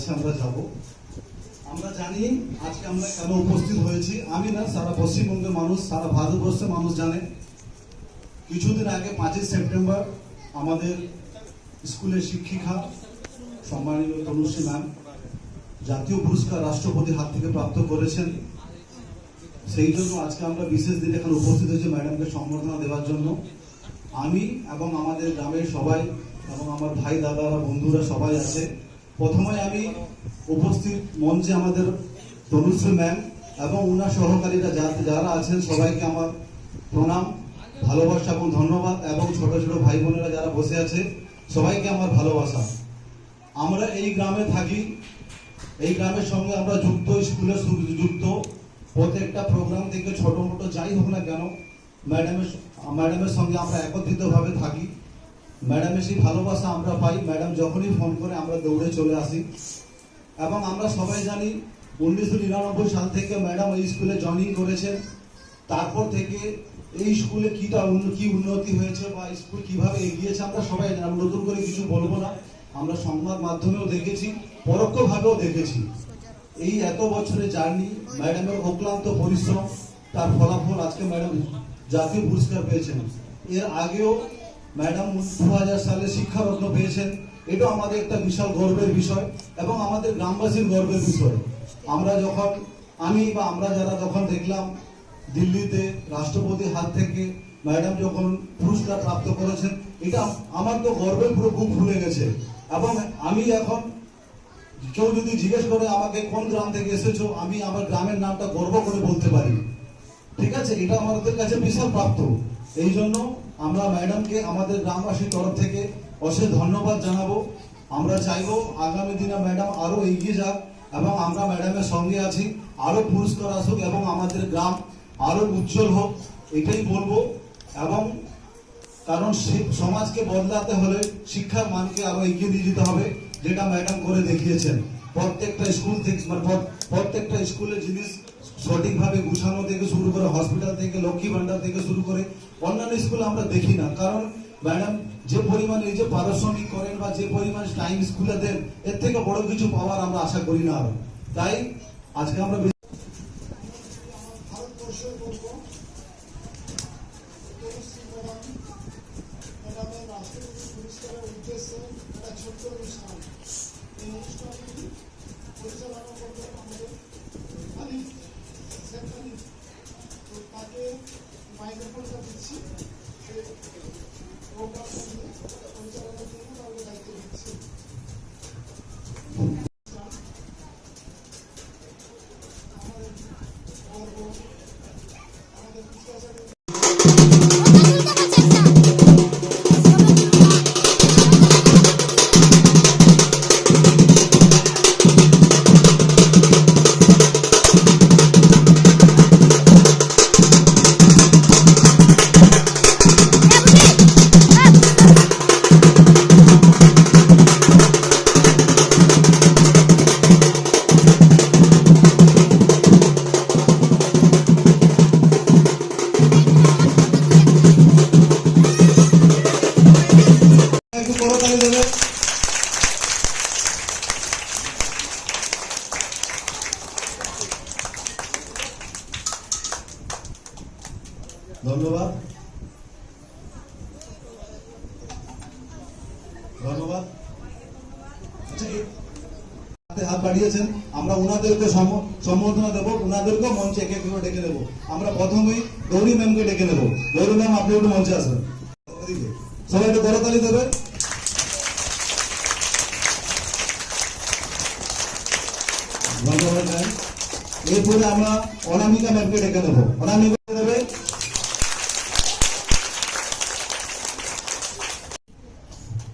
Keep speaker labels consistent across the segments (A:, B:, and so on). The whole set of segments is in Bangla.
A: কাছে আমরা যাব। আমরা জানি আজকে আমরা কেন উপস্থিত হয়েছি, আমি না, সারা পশ্চিমবঙ্গের মানুষ, সারা ভারতবর্ষের মানুষ জানে। কিছুদিন আগে 5ই সেপ্টেম্বর আমাদের স্কুলের শিক্ষিকা সম্মানীয় তনুশ্রী ম্যাম জাতীয় পুরস্কার রাষ্ট্রপতির হাত থেকে প্রাপ্ত করেছেন। সেই জন্য আজকে আমরা বিশেষ দিনে এখানে উপস্থিত হয়েছি ম্যাডামকে সম্বর্ধনা দেওয়ার জন্য। আমি এবং আমাদের গ্রামের সবাই এবং আমার ভাই দাদারা বন্ধুরা সবাই আছে। প্রথমে আমি উপস্থিত মঞ্চে আমাদের তনুশ্রী ম্যাম এবং ওনার সহকারীরা যারা আছেন সবাইকে আমার প্রণাম, ভালোবাসা এবং ধন্যবাদ, এবং ছোট ছোট ভাই বোনেরা যারা বসে আছে সবাইকে আমার ভালোবাসা। আমরা এই গ্রামে থাকি, এই গ্রামের সঙ্গে আমরা যুক্ত, স্কুলের যুক্ত। প্রত্যেকটা প্রোগ্রাম থেকে ছোট মোটো যাই হোক না কেন ম্যাডামের সঙ্গে আমরা একত্রিতভাবে থাকি। ম্যাডামের সেই ভালোবাসা আমরা পাই। ম্যাডাম যখনই ফোন করে আমরা দৌড়ে চলে আসি। এবং আমরা সবাই জানি 1999 সাল থেকে ম্যাডাম এই স্কুলে জয়েনিং করেছেন। তারপর থেকে এই স্কুলে কি উন্নতি হয়েছে বা স্কুল কিভাবে এগিয়েছে আমরা সবাই জানি। নতুন করে কিছু বলবো না, আমরা সংবাদ মাধ্যমেও দেখেছি, পরোক্ষভাবেও দেখেছি। এই এত বছরের জার্নি, ম্যাডামের অক্লান্ত পরিশ্রম, তার ফলাফল আজকে ম্যাডাম জাতীয় পুরস্কার পেয়েছেন। এর আগেও ম্যাডাম 2000 সালে শিক্ষারত্ন পেয়েছেন। এটা আমাদের একটা বিশাল গর্বের বিষয় এবং আমাদের গ্রামবাসীর গর্বের বিষয়। আমরা যারা যখন দেখলাম দিল্লিতে রাষ্ট্রপতির হাত থেকে ম্যাডাম যখন পুরস্কার প্রাপ্ত করেছেন, এটা আমার তো গর্বের পুরো বুক ফুলে গেছে। এবং আমি এখন কেউ যদি জিজ্ঞেস করে আমাকে কোন গ্রাম থেকে এসেছো, আমি আমার গ্রামের নামটা গর্ব করে বলতে পারি। ঠিক আছে, এটা আমাদের কাছে বিশাল প্রাপ্ত। এই জন্য আমরা ম্যাডামকে আমাদের গ্রামবাসীর তরফ থেকে অশেষ ধন্যবাদ জানাবো। আমরা চাইবো আগামী দিনে ম্যাডাম আরো এগিয়ে যাক এবং আমরা ম্যাডামের সঙ্গে আছি, আরো পুরস্কার আসুক এবং আমাদের গ্রাম আরো উজ্জ্বল হোক, এটাই বলবো। এবং কারণ সমাজকে বদলাতে হলে শিক্ষার মানকে আরো এগিয়ে দিয়ে যেতে হবে, যেটা ম্যাডাম করে দেখিয়েছেন। প্রত্যেকটা স্কুল থেকে প্রত্যেকটা স্কুলের জিনিস সঠিকভাবে গুছানো থেকে শুরু করে, হসপিটাল থেকে, লক্ষ্মী ভান্ডার থেকে শুরু করে অন্যান্য স্কুলে আমরা দেখি না। কারণ ম্যাডাম যে পরিমাণ নিজে পারিশ্রমিক করেন বা যে পরিমাণ টাইম স্কুলে দেন, এর থেকে বড় কিছু পাওয়ার আমরা আশা করি না। তাই আজকে আমরা
B: তাকে মাইক্রোফোনটা দিচ্ছি, সে প্রোগ্রাম পরিচালনার জন্য তাকে দায়িত্ব দিচ্ছি।
A: ধন্যবাদ ধন্যবাদ। হাত বাড়িয়েছেন, আমরা ওনাদেরকে সম্বোধনা দেবো, ওনাদেরকেও মঞ্চে এক এক করে ডেকে নেবো। আমরা প্রথমেই গৌরী ম্যামকে ডেকে নেবো। গৌরী ম্যাম, আপনি একটু মঞ্চে আসবেন, সবাই একটু করতালি দেবে। ধন্যবাদ ম্যাম। এরপরে আমরা অনামিকা ম্যামকে ডেকে নেবো। অনামিকা দেবে।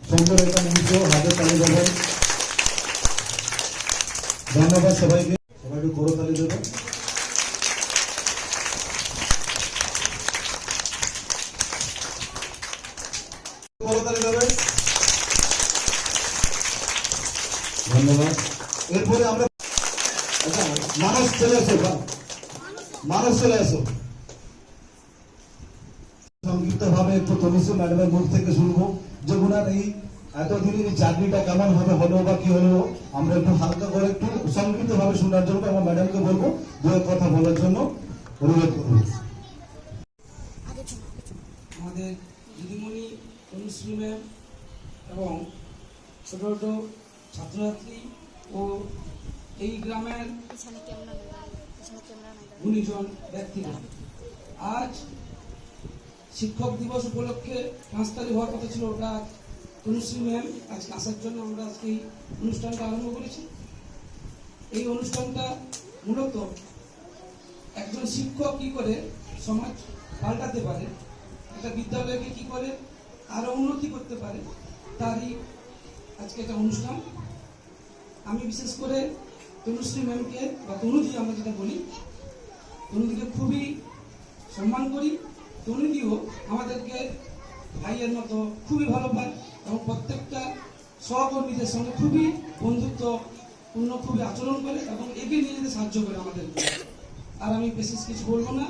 A: সুন্দর একটা মুহূর্ত, হাতে তালি দেবেন। ধন্যবাদ সবাইকে, সবাই একটু করতালি দেবেন। করতালি দেবেন। ধন্যবাদ। এরপরে আমরা মানুষ চলে আসো, মানুষ চলে আসো। সংক্ষিপ্ত ভাবে একটু তনুশ্রী ম্যাডামের মুখ থেকে শুনবো যে ওনার এই এতদিনের এই চাকরিটা কেমন ভাবে হলো বা কি হলো, আমরা একটু হালকা করে একটু সংক্ষিপ্ত ভাবে শোনার জন্য আমার ম্যাডামকে বলবো দু এক কথা বলার জন্য অনুরোধ করবো।
C: আমাদের দিদিমণি তনুশ্রী ম্যাম এবং ছোট ছোট ছাত্রছাত্রী ও এই গ্রামের গুণীজন ব্যক্তিরা, আজ শিক্ষক দিবস উপলক্ষে 5 তারিখ হওয়ার কথা ছিল, ওটা তনুশ্রী ম্যাম আজকে আসার জন্য আমরা আজকে এই অনুষ্ঠানটা আরম্ভ করেছি। এই অনুষ্ঠানটা মূলত একজন শিক্ষক কি করে সমাজ পাল্টাতে পারে, একটা বিদ্যালয়কে কি করে আরো উন্নতি করতে পারে, তারই আজকে একটা অনুষ্ঠান। আমি বিশেষ করে তনুশ্রী ম্যামকে বা তনুদি আমরা যেটা বলি, তনুদিকে খুবই সম্মান করি। তনুদিও আমাদেরকে ভাইয়ের মতো খুবই ভালো পায় এবং প্রত্যেকটা সহকর্মীদের সঙ্গে খুবই বন্ধুত্বপূর্ণ খুবই আচরণ করে এবং এগিয়ে নিয়ে যেতে সাহায্য করে আমাদেরকে। আর আমি বিশেষ কিছু বলবো না।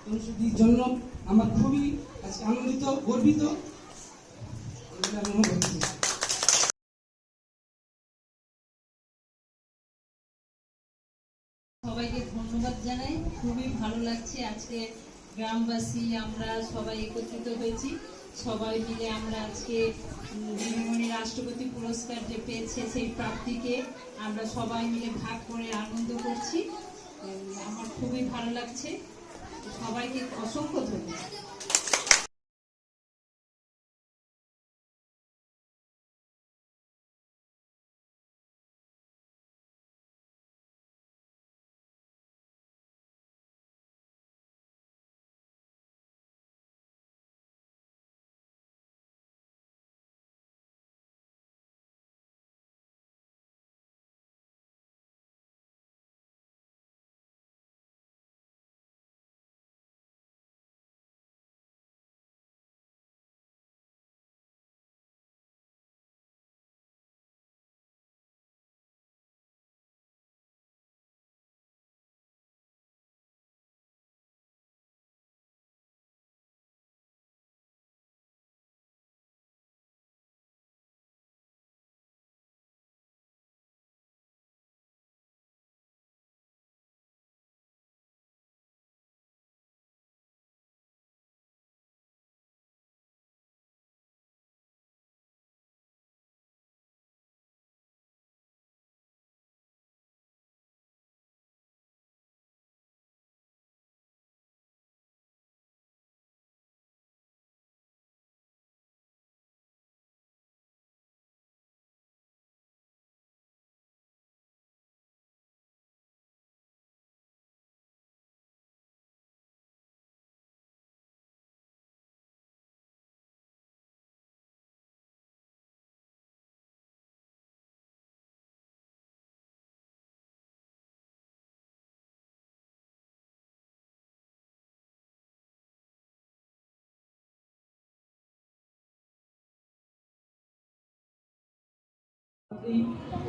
C: তনুদির জন্য আমার খুবই আজকে আনন্দিত, গর্বিত আমি অনুভব করছি।
D: সবাইকে ধন্যবাদ জানাই। খুবই ভালো লাগছে আজকে গ্রামবাসী আমরা সবাই একত্রিত হয়েছি, সবাই মিলে আমরা আজকে দিদিমণি রাষ্ট্রপতি পুরস্কার যে পেয়েছে সেই প্রাপ্তিকে আমরা সবাই মিলে ভাগ করে আনন্দ করছি। আমার খুবই ভালো লাগছে। সবাইকে অসংখ্য ধন্যবাদ।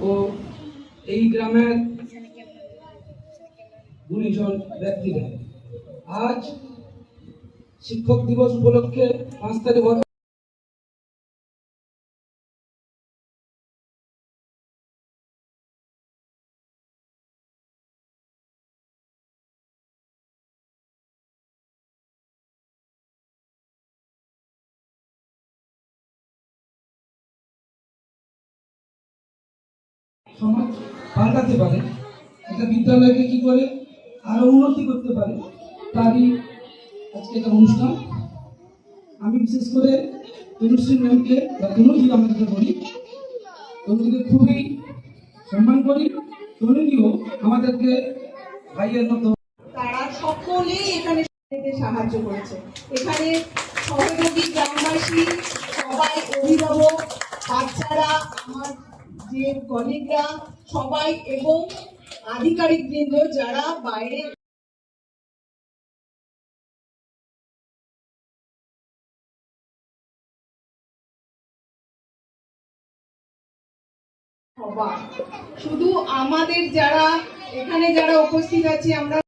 C: ও এই গ্রামের গুণীজন ব্যক্তিরা, আজ শিক্ষক দিবস উপলক্ষে 5 তারিখ সমাজ পাল্টাতে পারে, একটা বিদ্যালয়কে কি করে আরো উন্নতি করতে পারে, তারই আজকে একটা অনুষ্ঠান। আমি বিশেষ করে তনুশ্রী ম্যামকে বা তনুজি আমরা যেটা বলি, তনুজিকে খুবই সম্মান করি। তনুজিও আমাদেরকে ভাইয়ের মতো।
E: তারা সকলেই এখানে সাহায্য করেছে। এখানে সহযোগী গ্রামবাসী সবাই, অভিভাবক, বাচ্চারা, আমার যে কলিগরা সবাই এবং আধিকারিক বৃন্দ যারা বাইরে সবাই, শুধু আমাদের যারা এখানে যারা উপস্থিত আছি আমরা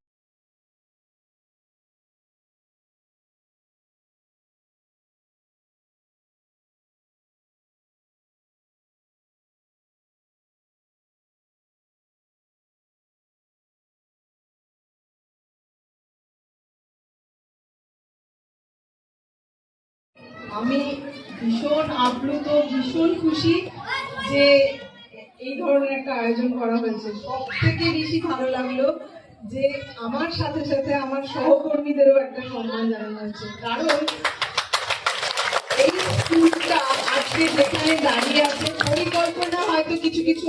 E: আমি ভীষণ আপ্লুত, ভীষণ খুশি যে এই ধরনের একটা আয়োজন করা হয়েছে। সব থেকে বেশি ভালো লাগলো যে আমার সাথে সাথে আমার সহকর্মীদেরও একটা সম্মান জানানো হয়েছে, কারণ এই স্কুলটা আজকে যেখানে দাঁড়িয়ে আছে পরিকল্পনা হয়তো কিছু কিছু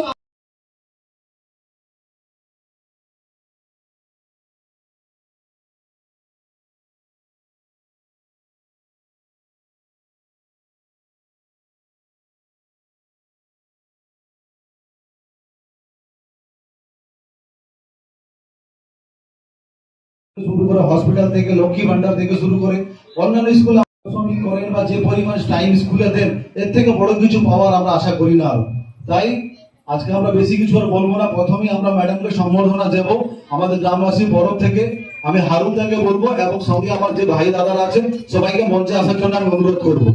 A: শুরু করে হসপিটাল থেকে লক্ষ্মী ভান্ডার থেকে শুরু করে অন্যান্য স্কুল করেন বা যে পরিমাণ টাইম স্কুলে দেন, এর থেকে বড় কিছু পাওয়ার আমরা আশা করি না। তাই আজকে আমরা বেশি কিছু আর বলবো না, প্রথমেই আমরা ম্যাডামকে সম্বর্ধনা দেব আমাদের গ্রামবাসীর তরফ থেকে। আমি হারুন দাকে বলবো এবং সঙ্গে আমার যে ভাই দাদারা আছে সবাইকে মঞ্চে আসার জন্য আমি অনুরোধ করবো।